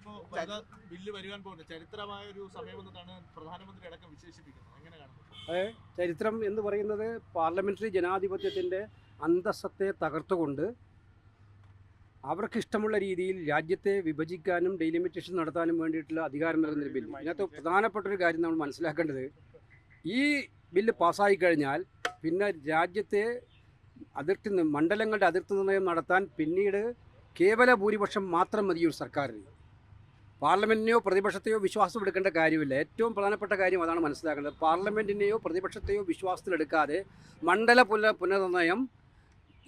ഇപ്പോൾ ബില്ല് വരുവാൻ പോകുന്നത് ചരിത്രമായ ഒരു സമയമെന്നാണ് പ്രധാനമന്ത്രി അടക്കം വിശേഷിപ്പിക്കുന്നത്. എങ്ങനെ കാണുന്നു? ചരിത്രം എന്ന് പറയുന്നത് പാർലമെന്ററി ജനാധിപത്യത്തിൻ്റെ അന്തസ്സത്തെ തകർത്തുകൊണ്ട് അവർക്കിഷ്ടമുള്ള രീതിയിൽ രാജ്യത്തെ വിഭജിക്കാനും ഡെലിമിറ്റേഷൻ നടത്താനും വേണ്ടിയിട്ടുള്ള അധികാരം നൽകുന്ന ബില്ല്. ഇതിനകത്ത് പ്രധാനപ്പെട്ട ഒരു കാര്യം നമ്മൾ മനസ്സിലാക്കേണ്ടത്, ഈ ബില്ല് പാസ്സായി കഴിഞ്ഞാൽ പിന്നെ രാജ്യത്തെ മണ്ഡലങ്ങളുടെ അതിർത്തി നിർണ്ണയം നടത്താൻ പിന്നീട് കേവല ഭൂരിപക്ഷം മാത്രം മതി ഒരു സർക്കാരിന്. പാർലമെൻറ്റിനെയോ പ്രതിപക്ഷത്തെയോ വിശ്വാസം എടുക്കേണ്ട കാര്യമില്ല. ഏറ്റവും പ്രധാനപ്പെട്ട കാര്യം അതാണ് മനസ്സിലാക്കേണ്ടത്. പാർലമെൻറ്റിനെയോ പ്രതിപക്ഷത്തെയോ വിശ്വാസത്തിലെടുക്കാതെ മണ്ഡല പുനർനിർണ്ണയം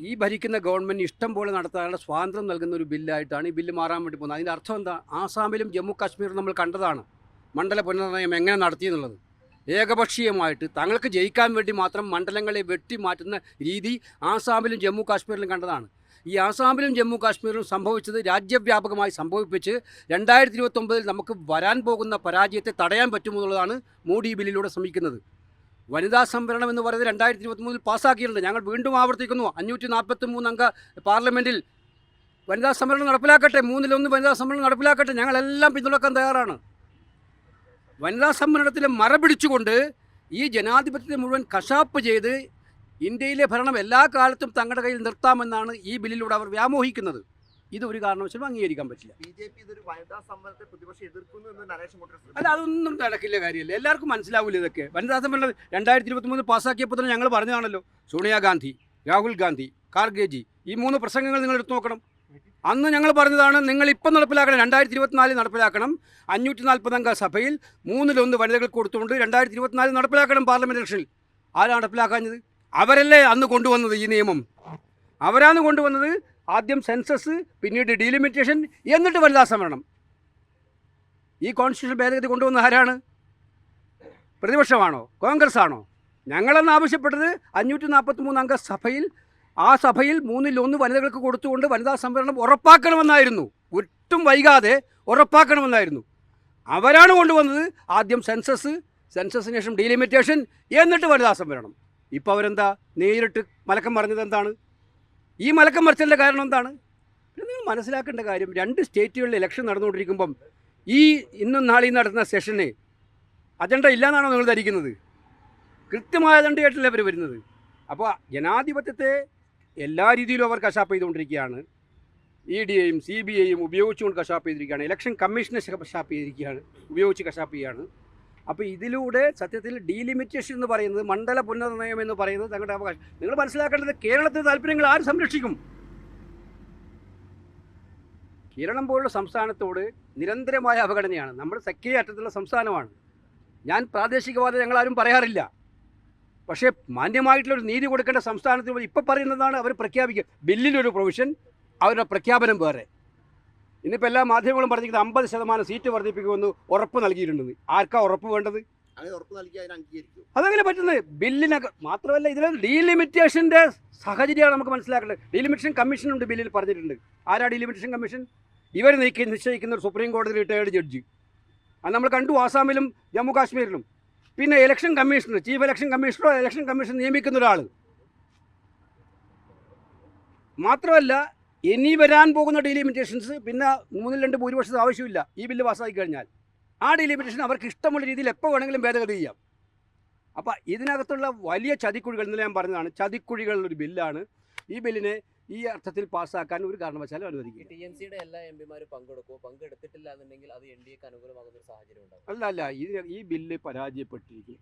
ഈ ഭരിക്കുന്ന ഗവൺമെൻറ് ഇഷ്ടം പോലെ നടത്താനുള്ള സ്വാതന്ത്ര്യം നൽകുന്ന ഒരു ബില്ലായിട്ടാണ് ഈ ബില്ല് മാറാൻ വേണ്ടി പോകുന്നത്. അതിൻ്റെ അർത്ഥം എന്താ? ആസാമിലും ജമ്മു കാശ്മീരിലും നമ്മൾ കണ്ടതാണ് മണ്ഡല പുനർനിർണ്ണയം എങ്ങനെ നടത്തിയെന്നുള്ളത്. ഏകപക്ഷീയമായിട്ട് തങ്ങൾക്ക് ജയിക്കാൻ വേണ്ടി മാത്രം മണ്ഡലങ്ങളെ വെട്ടിമാറ്റുന്ന രീതി ആസാമിലും ജമ്മു കാശ്മീരിലും കണ്ടതാണ്. ഈ ആസാമിലും ജമ്മു കാശ്മീരിലും സംഭവിച്ചത് രാജ്യവ്യാപകമായി സംഭവിപ്പിച്ച് 2029 നമുക്ക് വരാൻ പോകുന്ന പരാജയത്തെ തടയാൻ പറ്റുമെന്നുള്ളതാണ് മോഡി ബില്ലിലൂടെ ശ്രമിക്കുന്നത്. വനിതാ സംവരണം എന്ന് പറയുന്നത് 2023 പാസ്സാക്കിയിട്ടുണ്ട്. ഞങ്ങൾ വീണ്ടും ആവർത്തിക്കുന്നു, 543 അംഗ പാർലമെൻറ്റിൽ വനിതാ സംവരണം നടപ്പിലാക്കട്ടെ, 1/3 വനിതാ സംവരണം നടപ്പിലാക്കട്ടെ. ഞങ്ങളെല്ലാം പിന്തുണക്കാൻ തയ്യാറാണ്. വനിതാ സംവരണത്തിലെ മറ പിടിച്ചുകൊണ്ട് ഈ ജനാധിപത്യത്തെ മുഴുവൻ കശാപ്പ് ചെയ്ത് ഇന്ത്യയിലെ ഭരണം എല്ലാ കാലത്തും തങ്ങളുടെ കയ്യിൽ നിർത്താമെന്നാണ് ഈ ബില്ലിലൂടെ അവർ വ്യാമോഹിക്കുന്നത്. ഇത് ഒരു കാരണവശാലും അംഗീകരിക്കാൻ പറ്റില്ല. അല്ല, അതൊന്നും നടക്കില്ല കാര്യമില്ല. എല്ലാവർക്കും മനസ്സിലാവില്ല ഇതൊക്കെ. വനിതാ സംവരണം 2023 പാസ്സാക്കിയപ്പോൾ തന്നെ ഞങ്ങൾ പറഞ്ഞതാണല്ലോ. സോണിയാഗാന്ധി, രാഹുൽ ഗാന്ധി, ഖാർഗെജി, ഈ 3 പ്രസംഗങ്ങൾ നിങ്ങൾ എടുത്തു നോക്കണം. അന്ന് ഞങ്ങൾ പറഞ്ഞതാണ്, നിങ്ങൾ ഇപ്പം നടപ്പിലാക്കണം, 2024 നടപ്പിലാക്കണം. 540 അംഗ സഭയിൽ 1/3 വനിതകൾക്ക് കൊടുത്തുകൊണ്ട് 2024 നടപ്പിലാക്കണം പാർലമെന്റ് ഇലക്ഷനിൽ. ആരാണ് നടപ്പിലാക്കാഞ്ഞത്? അവരല്ലേ അന്ന് കൊണ്ടുവന്നത് ഈ നിയമം. അവരാണ് കൊണ്ടുവന്നത്. ആദ്യം സെൻസസ്, പിന്നീട് ഡീലിമിറ്റേഷൻ, എന്നിട്ട് വനിതാ സംവരണം. ഈ കോൺസ്റ്റിറ്റ്യൂഷൻ ഭേദഗതി കൊണ്ടുവന്ന ആരാണ്? പ്രതിപക്ഷമാണോ? കോൺഗ്രസ് ആണോ? ഞങ്ങളെന്ന് ആവശ്യപ്പെട്ടത് 543 അംഗ സഭയിൽ, ആ സഭയിൽ 1/3 വനിതകൾക്ക് കൊടുത്തുകൊണ്ട് വനിതാ സംവരണം ഉറപ്പാക്കണമെന്നായിരുന്നു. ഒട്ടും വൈകാതെ ഉറപ്പാക്കണമെന്നായിരുന്നു. അവരാണ് കൊണ്ടുവന്നത് ആദ്യം സെൻസസിന് ശേഷം ഡീലിമിറ്റേഷൻ, എന്നിട്ട് വനിതാ സംവരണം. ഇപ്പോൾ അവരെന്താ നേരിട്ട് മലക്കം പറഞ്ഞത് എന്താണ്? ഈ മലക്കം മറിച്ചതിൻ്റെ കാരണം എന്താണ്? നിങ്ങൾ മനസ്സിലാക്കേണ്ട കാര്യം, 2 സ്റ്റേറ്റുകളിൽ ഇലക്ഷൻ നടന്നുകൊണ്ടിരിക്കുമ്പം ഈ ഇന്നും നാളെയും നടത്തുന്ന സെഷന് അജണ്ട ഇല്ലയെന്നാണോ നിങ്ങൾ ധരിക്കുന്നത്? കൃത്യമായ അജണ്ടയായിട്ടല്ലേ അവർ വരുന്നത്. അപ്പോൾ ജനാധിപത്യത്തെ എല്ലാ രീതിയിലും അവർ കശാപ്പ് ചെയ്തുകൊണ്ടിരിക്കുകയാണ്. EDയും CBIയും ഉപയോഗിച്ചുകൊണ്ട് കശാപ്പ് ചെയ്തിരിക്കുകയാണ്. ഇലക്ഷൻ കമ്മീഷനെ കശാപ്പ് ചെയ്തിരിക്കുകയാണ്, ഉപയോഗിച്ച് കശാപ്പ് ചെയ്യുകയാണ്. അപ്പോൾ ഇതിലൂടെ സത്യത്തിൽ ഡീലിമിറ്റേഷൻ എന്ന് പറയുന്നത്, മണ്ഡല പുനർനിർണ്ണയം എന്ന് പറയുന്നത് തങ്ങളുടെ അവകാശം. നിങ്ങൾ മനസ്സിലാക്കേണ്ടത്, കേരളത്തിൻ്റെ താല്പര്യങ്ങൾ ആര് സംരക്ഷിക്കും? കേരളം പോലുള്ള സംസ്ഥാനത്തോട് നിരന്തരമായ അവഗണനയാണ്. നമ്മൾ തെക്കേ അറ്റത്തുള്ള സംസ്ഥാനമാണ്. ഞാൻ പ്രാദേശികവാദം ഞങ്ങളാരും പറയാറില്ല. പക്ഷേ മാന്യമായിട്ടുള്ളൊരു നീതി കൊടുക്കേണ്ട സംസ്ഥാനത്തിന് ഇപ്പോൾ പറയുന്നതാണ് അവർ പ്രഖ്യാപിക്കുക. ബില്ലിലൊരു പ്രൊവിഷൻ, അവരുടെ പ്രഖ്യാപനം വേറെ. ഇന്നിപ്പോൾ എല്ലാ മാധ്യമങ്ങളും പറഞ്ഞിരിക്കുന്നത് 50% സീറ്റ് വർദ്ധിപ്പിക്കുമെന്ന് ഉറപ്പ് നൽകിയിട്ടുണ്ടെന്ന്. ആർക്കാ ഉറപ്പ് വേണ്ടത്? അതെങ്ങനെ പറ്റുന്നത്? ബില്ലിനൊക്കെ മാത്രമല്ല, ഇതിൽ ഡീലിമിറ്റേഷൻ്റെ സാഹചര്യമാണ് നമുക്ക് മനസ്സിലാക്കേണ്ടത്. ഡീലിമിറ്റേഷൻ കമ്മീഷനുണ്ട്, ബില്ലിൽ പറഞ്ഞിട്ടുണ്ട്. ആരാ ഡീലിമിറ്റേഷൻ കമ്മീഷൻ? ഇവർ നിശ്ചയിക്കുന്ന ഒരു സുപ്രീം കോടതി റിട്ടയേർഡ് ജഡ്ജി. അത് നമ്മൾ കണ്ടു ആസാമിലും ജമ്മു കാശ്മീരിലും. പിന്നെ ഇലക്ഷൻ കമ്മീഷണർ, ചീഫ് ഇലക്ഷൻ കമ്മീഷണറോ ഇലക്ഷൻ കമ്മീഷൻ നിയമിക്കുന്ന ഒരാൾ. മാത്രമല്ല, ഇനി വരാൻ പോകുന്ന ഡീലിമിറ്റേഷൻസ് പിന്നെ 3/2 ഭൂരിപക്ഷത്തിന് ആവശ്യമില്ല. ഈ ബില്ല് പാസ്സാക്കി കഴിഞ്ഞാൽ ആ ഡീലിമിറ്റേഷൻ അവർക്ക് ഇഷ്ടമുള്ള രീതിയിൽ എപ്പോൾ വേണമെങ്കിലും ഭേദഗതി ചെയ്യാം. അപ്പോൾ ഇതിനകത്തുള്ള വലിയ ചതിക്കുഴികൾ, ഇന്നലെ ഞാൻ പറഞ്ഞതാണ്, ചതിക്കുഴികളുള്ളൊരു ബില്ലാണ്. ഈ ബില്ലിനെ ഈ അർത്ഥത്തിൽ പാസ്സാക്കാൻ ഒരു കാരണവശാലും അനുവദിക്കില്ല. TMCയുടെ എല്ലാ എംപിമാരും പങ്കെടുത്തിട്ടില്ല എന്നുണ്ടെങ്കിൽ അത് NDAക്ക് അനുകൂലമാകുന്ന ഒരു സാഹചര്യം ഉണ്ടാകും. അല്ല, ഈ ബില്ല് പരാജയപ്പെട്ടിരിക്കും.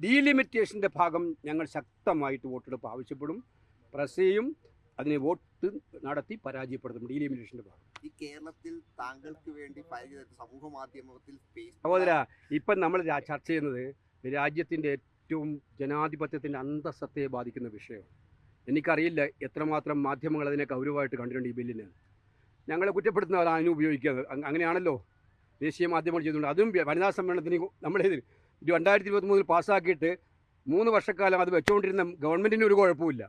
ഡീലിമിറ്റേഷൻ്റെ ഭാഗം ഞങ്ങൾ ശക്തമായിട്ട് വോട്ടെടുപ്പ് ആവശ്യപ്പെടും. പ്രസ് ചെയ്യും, അതിനെ വോട്ട് നടത്തി പരാജയപ്പെടുത്തും. ഡീലിമിറ്റേഷൻ്റെ ഭാഗം ഈ കേരളത്തിൽ താങ്കൾക്ക് വേണ്ടി സമൂഹ മാധ്യമത്തിൽ സഹോദര, ഇപ്പം നമ്മൾ ചർച്ച ചെയ്യുന്നത് രാജ്യത്തിൻ്റെ ഏറ്റവും ജനാധിപത്യത്തിൻ്റെ അന്തസ്സത്തെ ബാധിക്കുന്ന വിഷയം. എനിക്കറിയില്ല എത്രമാത്രം മാധ്യമങ്ങൾ അതിനെ ഗൗരവമായിട്ട് കണ്ടിട്ടുണ്ട് ഈ ബില്ലിന്. ഞങ്ങളെ കുറ്റപ്പെടുത്തുന്നവർ അതിന് ഉപയോഗിക്കുക. അങ്ങനെയാണല്ലോ ദേശീയ മാധ്യമങ്ങൾ ചെയ്തുകൊണ്ട്. അതും വനിതാ സമ്മേളനത്തിന് നമ്മൾ 2023 പാസ്സാക്കിയിട്ട് 3 വർഷക്കാലം അത് വെച്ചുകൊണ്ടിരുന്ന ഗവൺമെൻറ്റിന് ഒരു കുഴപ്പമില്ല.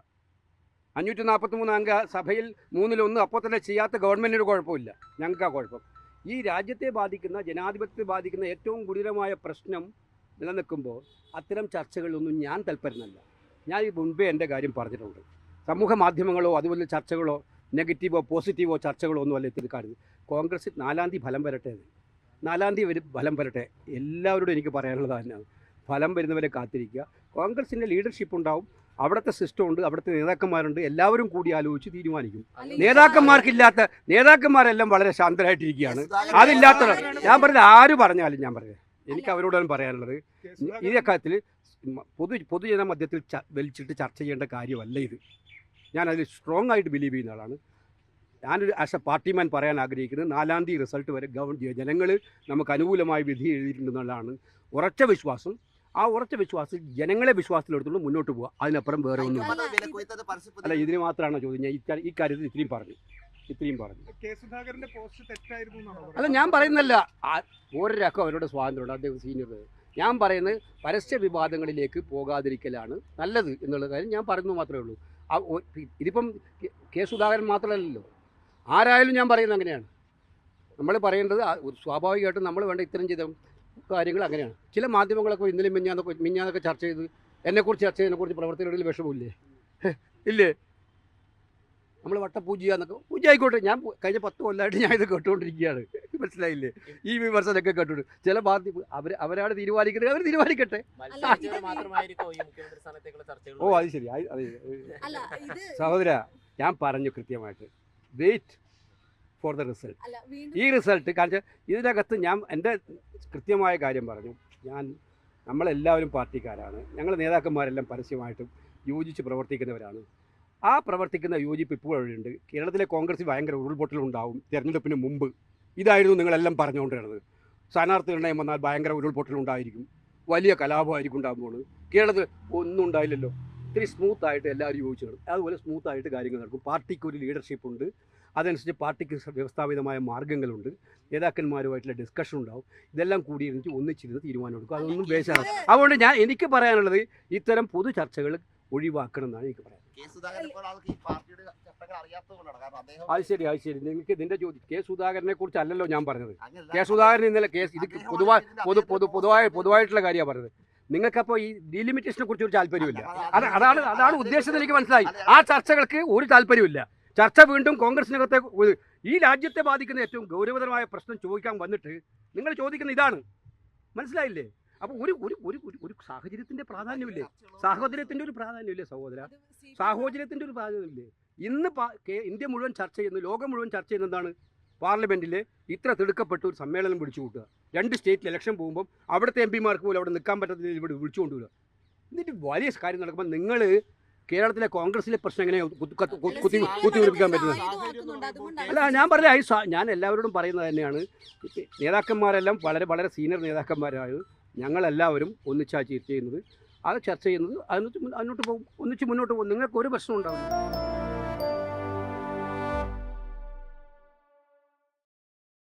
543 അംഗ സഭയിൽ 1/3 അപ്പോൾ തന്നെ ചെയ്യാത്ത ഗവൺമെൻറ്റിനൊരു കുഴപ്പമില്ല. ഞങ്ങൾക്ക് ആ കുഴപ്പം. ഈ രാജ്യത്തെ ബാധിക്കുന്ന, ജനാധിപത്യത്തെ ബാധിക്കുന്ന ഏറ്റവും ഗുരുതരമായ പ്രശ്നം നിലനിൽക്കുമ്പോൾ അത്തരം ചർച്ചകളിലൊന്നും ഞാൻ തൽപരനല്ല. ഞാൻ ഈ മുൻപേ എൻ്റെ കാര്യം പറഞ്ഞിട്ടുണ്ട്. സമൂഹ മാധ്യമങ്ങളോ അതുപോലെ ചർച്ചകളോ നെഗറ്റീവോ പോസിറ്റീവോ ചർച്ചകളോ ഒന്നും അല്ല എത്തിക്കാറുണ്ട്. കോൺഗ്രസ് 4-ാം തീയതി ഫലം വരട്ടെ, 4-ാം തീയതി ഫലം വരട്ടെ. എല്ലാവരോടും എനിക്ക് പറയാനുള്ളത് തന്നെയാണ്, ഫലം വരുന്നവരെ കാത്തിരിക്കുക. കോൺഗ്രസിൻ്റെ ലീഡർഷിപ്പ് ഉണ്ടാവും, അവിടുത്തെ സിസ്റ്റം ഉണ്ട്, അവിടുത്തെ നേതാക്കന്മാരുണ്ട്, എല്ലാവരും കൂടി ആലോചിച്ച് തീരുമാനിക്കും. നേതാക്കന്മാരെല്ലാം വളരെ ശാന്തരായിട്ടിരിക്കുകയാണ്. അതില്ലാത്ത ഞാൻ പറഞ്ഞത് ആര് പറഞ്ഞാലും ഞാൻ പറഞ്ഞത് എനിക്ക് അവരോടാണ് പറയാനുള്ളത്. ഈ കാര്യത്തിൽ പൊതുജന മധ്യത്തിൽ വലിച്ചിട്ട് ചർച്ച ചെയ്യേണ്ട കാര്യമല്ല ഇത്. ഞാനതിൽ സ്ട്രോങ് ആയിട്ട് ബിലീവ് ചെയ്യുന്ന ആളാണ്. ഞാനൊരു ആസ് എ പാർട്ടിമാൻ പറയാൻ ആഗ്രഹിക്കുന്നത് 4-ാം തീയതി റിസൾട്ട് വരെ ജനങ്ങൾ നമുക്ക് അനുകൂലമായി വിധി എഴുതിയിട്ടുണ്ടെന്നുള്ളതാണ് ഉറച്ച വിശ്വാസം. ആ ഉറച്ച വിശ്വാസം ജനങ്ങളെ വിശ്വാസത്തിലെടുത്തുകൊണ്ട് മുന്നോട്ട് പോവുക, അതിനപ്പുറം വേറെ ഒന്നും അല്ല. ഇതിന് മാത്രമാണോ ചോദ്യം? ഞാൻ ഈ കാര്യത്തിൽ ഇത്രയും പറഞ്ഞു. അല്ല, ഞാൻ പറയുന്നല്ല, ഓരോരാൾക്കും അവരുടെ സ്വാതന്ത്ര്യമുണ്ട്, അദ്ദേഹം സീനിയർ. ഞാൻ പറയുന്നത് പരസ്യ വിവാദങ്ങളിലേക്ക് പോകാതിരിക്കലാണ് നല്ലത് എന്നുള്ള കാര്യം ഞാൻ പറയുന്നത് മാത്രമേ ഉള്ളൂ. ഇതിപ്പം കെ സുധാകരൻ മാത്രമല്ലല്ലോ, ആരായാലും ഞാൻ പറയുന്നത് അങ്ങനെയാണ്. നമ്മൾ പറയേണ്ടത് സ്വാഭാവികമായിട്ടും നമ്മൾ വേണ്ട ഇത്തരം ചെയ്ത കാര്യങ്ങൾ അങ്ങനെയാണ്. ചില മാധ്യമങ്ങളൊക്കെ ഇന്നലെ മിഞ്ഞാന്നൊക്കെ ചർച്ച ചെയ്ത് എന്നെക്കുറിച്ച് ചർച്ച ചെയ്തതിനെക്കുറിച്ച് പ്രവർത്തകരുടെ വിഷമമില്ലേ? ഇല്ലേ? നമ്മൾ വട്ടപൂജയാന്നൊക്കെ പൂജ ആയിക്കോട്ടെ. ഞാൻ കഴിഞ്ഞ 10 കൊല്ലമായിട്ട് ഞാൻ ഇത് കേട്ടുകൊണ്ടിരിക്കുകയാണ്, മനസ്സിലായില്ലേ? ഈ വിമർശനമൊക്കെ കേട്ടോണ്ട് ചില അവരാണ് തീരുമാനിക്കുന്നത്, അവർ തീരുമാനിക്കട്ടെ. ഓ അത് ശരി. സഹോദര, ഞാൻ പറഞ്ഞു കൃത്യമായിട്ട്, വെയിറ്റ് ഫോർ ദ റിസൾട്ട്. ഈ റിസൾട്ട് കാരണം ഇതിനകത്ത് ഞാൻ എൻ്റെ കൃത്യമായ കാര്യം പറഞ്ഞു. നമ്മളെല്ലാവരും പാർട്ടിക്കാരാണ്, ഞങ്ങൾ നേതാക്കന്മാരെല്ലാം പരസ്യമായിട്ടും യോജിച്ച് പ്രവർത്തിക്കുന്നവരാണ്. ആ പ്രവർത്തിക്കുന്ന യോജിപ്പ് ഇപ്പോഴുണ്ട്. കേരളത്തിലെ കോൺഗ്രസ് ഭയങ്കര ഉരുൾപൊട്ടലുണ്ടാവും തിരഞ്ഞെടുപ്പിന് മുമ്പ്. ഇതായിരുന്നു നിങ്ങളെല്ലാം പറഞ്ഞുകൊണ്ടിരുന്നത്. സ്ഥാനാർത്ഥി നിർണ്ണയം വന്നാൽ ഭയങ്കര ഉരുൾപൊട്ടലുണ്ടായിരിക്കും, വലിയ കലാപമായിരിക്കും ഉണ്ടാകുമ്പോൾ. കേരളത്തിൽ ഒന്നും ഉണ്ടായില്ലല്ലോ. ഇത്തിരി സ്മൂത്തായിട്ട് എല്ലാവരും യോജിച്ചു നടക്കും. അതുപോലെ സ്മൂത്തായിട്ട് കാര്യങ്ങൾ നടക്കും. പാർട്ടിക്ക് ഒരു ലീഡർഷിപ്പ് ഉണ്ട്, അതനുസരിച്ച് പാർട്ടിക്ക് വ്യവസ്ഥാപിതമായ മാർഗ്ഗങ്ങളുണ്ട്, നേതാക്കന്മാരുമായിട്ടുള്ള ഡിസ്കഷൻ ഉണ്ടാവും. ഇതെല്ലാം കൂടിയിരുന്നിട്ട് ഒന്നിച്ചിരുന്ന് തീരുമാനം എടുക്കും. അതൊന്നും ബേസാണ്. അതുകൊണ്ട് എനിക്ക് പറയാനുള്ളത് ഇത്തരം പൊതു ചർച്ചകൾ ഒഴിവാക്കണം എന്നാണ് എനിക്ക് പറയാം. അത് ശരി. നിങ്ങൾക്ക് ഇതിന്റെ ചോദ്യം കെ സുധാകരനെ കുറിച്ച് അല്ലല്ലോ ഞാൻ പറഞ്ഞത്. കെ സുധാകരൻ ഇന്നലെ ഇത് പൊതുവായിട്ടുള്ള കാര്യമാണ് പറഞ്ഞത്. നിങ്ങൾക്കപ്പോൾ ഈ ഡീലിമിറ്റേഷനെ കുറിച്ച് ഒരു താല്പര്യമില്ല. അതാണ് ഉദ്ദേശം, എനിക്ക് മനസ്സിലായി. ആ ചർച്ചകൾക്ക് ഒരു താല്പര്യമില്ല. ചർച്ച വീണ്ടും കോൺഗ്രസിനകത്തെ ഈ രാജ്യത്തെ ബാധിക്കുന്ന ഏറ്റവും ഗൗരവതരമായ പ്രശ്നം ചോദിക്കാൻ വന്നിട്ട് നിങ്ങൾ ചോദിക്കുന്ന ഇതാണ്, മനസ്സിലായില്ലേ? അപ്പോൾ ഒരു സാഹചര്യത്തിൻ്റെ പ്രാധാന്യമില്ലേ? സാഹോദര്യത്തിൻ്റെ ഒരു പ്രാധാന്യമില്ലേ സഹോദര? സാഹോദര്യത്തിൻ്റെ ഒരു പ്രാധാന്യമില്ലേ? ഇന്ന് ഇന്ത്യ മുഴുവൻ ചർച്ച ചെയ്യുന്നു, ലോകം മുഴുവൻ ചർച്ച ചെയ്യുന്ന എന്താണ്? പാർലമെൻറ്റിൽ ഇത്ര തിടുക്കപ്പെട്ട ഒരു സമ്മേളനം വിളിച്ചു കൂട്ടുക. 2 സ്റ്റേറ്റിൽ ഇലക്ഷൻ പോകുമ്പം അവിടുത്തെ എം പിമാർക്ക് പോലും അവിടെ നിൽക്കാൻ പറ്റത്തില്ല, ഇവിടെ വിളിച്ചു കൊണ്ടുവരിക. എന്നിട്ട് വലിയ കാര്യം നടക്കുമ്പോൾ നിങ്ങൾ കേരളത്തിലെ കോൺഗ്രസിലെ പ്രശ്നം എങ്ങനെ കുത്തിവെപ്പിക്കാൻ പറ്റുന്നത്? അല്ല, ഞാൻ പറഞ്ഞ ഞാൻ എല്ലാവരോടും പറയുന്നത് തന്നെയാണ്. നേതാക്കന്മാരെല്ലാം വളരെ വളരെ സീനിയർ നേതാക്കന്മാരായത് ഞങ്ങളെല്ലാവരും ഒന്നിച്ചാണ് ചർച്ച ചെയ്യുന്നത്. അത് ചർച്ച ചെയ്യുന്നത് അതിനോട്ട് പോകും, ഒന്നിച്ച് മുന്നോട്ട് പോകും. നിങ്ങൾക്ക് ഒരു പ്രശ്നം ഉണ്ടാവില്ല.